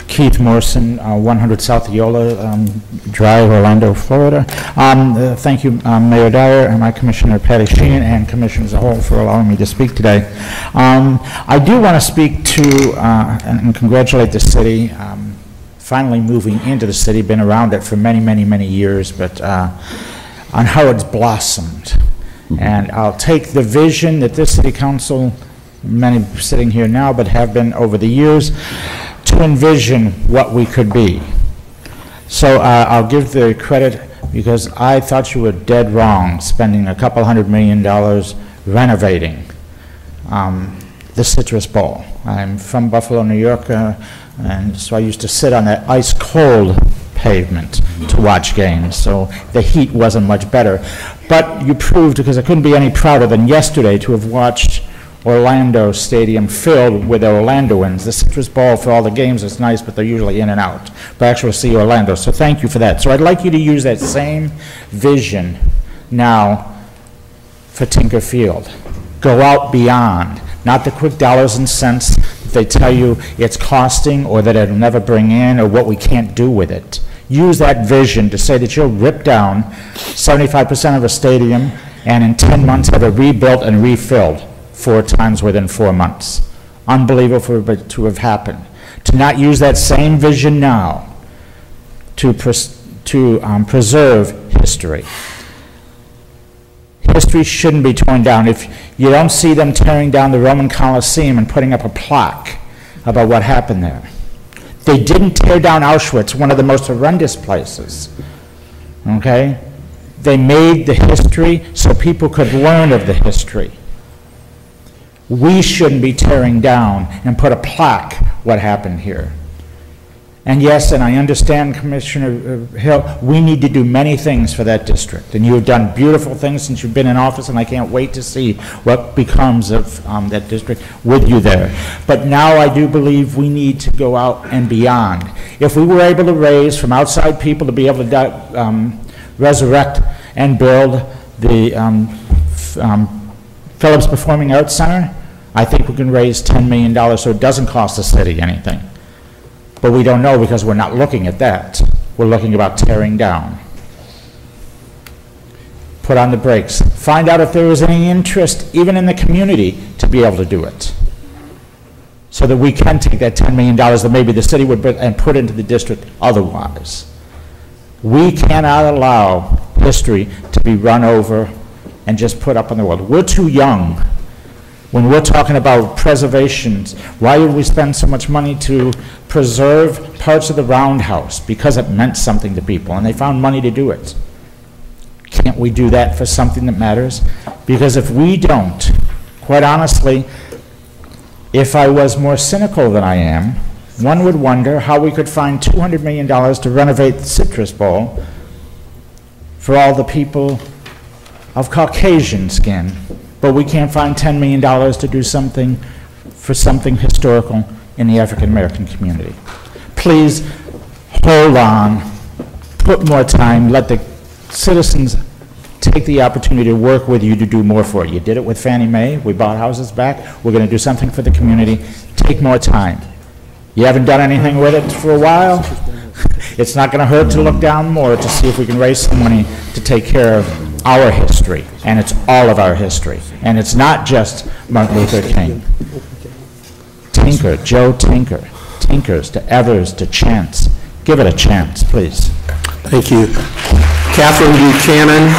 Keith Morrison, 100 South Eola Drive, Orlando, Florida. Thank you, Mayor Dyer, and my Commissioner Patty Sheehan, and Commissioners as a whole for allowing me to speak today. I do want to speak to and congratulate the city, finally moving into the city, been around it for many, many, many years, but on how it's blossomed. And I'll take the vision that this city council, many sitting here now, but have been over the years, to envision what we could be. So I'll give the credit, because I thought you were dead wrong spending a couple $100 million renovating the Citrus Bowl. I'm from Buffalo, New York, and so I used to sit on that ice cold pavement to watch games, so the heat wasn't much better. But you proved, because I couldn't be any prouder than yesterday to have watched Orlando Stadium filled with Orlandoans. The Citrus Bowl, for all the games, is nice, but they're usually in and out. But actually see Orlando, so thank you for that. So I'd like you to use that same vision now for Tinker Field. Go out beyond, not the quick dollars and cents that they tell you it's costing or that it'll never bring in or what we can't do with it. Use that vision to say that you'll rip down 75% of a stadium and in 10 months have it rebuilt and refilled 4 times within 4 months. Unbelievable for it to have happened. To not use that same vision now to preserve history. History shouldn't be torn down. If you don't see them tearing down the Roman Colosseum and putting up a plaque about what happened there. They didn't tear down Auschwitz, one of the most horrendous places. Okay? They made the history so people could learn of the history. We shouldn't be tearing down and put a plaque what happened here. And yes, and I understand, Commissioner Hill, we need to do many things for that district. And you have done beautiful things since you've been in office, and I can't wait to see what becomes of that district with you there. But now I do believe we need to go out and beyond. If we were able to raise from outside people to be able to resurrect and build the Phillips Performing Arts Center, I think we can raise $10 million so it doesn't cost the city anything. But we don't know because we're not looking at that. We're looking about tearing down. Put on the brakes. Find out if there is any interest, even in the community, to be able to do it. So that we can take that $10 million that maybe the city would put into the district otherwise. We cannot allow history to be run over and just put up on the world. We're too young. When we're talking about preservations, why would we spend so much money to preserve parts of the Roundhouse? Because it meant something to people, and they found money to do it. Can't we do that for something that matters? Because if we don't, quite honestly, if I was more cynical than I am, one would wonder how we could find $200 million to renovate the Citrus Bowl for all the people of Caucasian skin, but we can't find $10 million to do something for something historical in the African American community. Please hold on, put more time, let the citizens take the opportunity to work with you to do more for it. You did it with Fannie Mae, we bought houses back, we're going to do something for the community. Take more time. You haven't done anything with it for a while? It's not going to hurt to look down more to see if we can raise some money to take care of our history, and it's all of our history, and it's not just Martin Luther King. Tinker, Joe Tinker, Tinkers to Evers to Chance. Give it a chance, please. Thank you. Catherine Buchanan.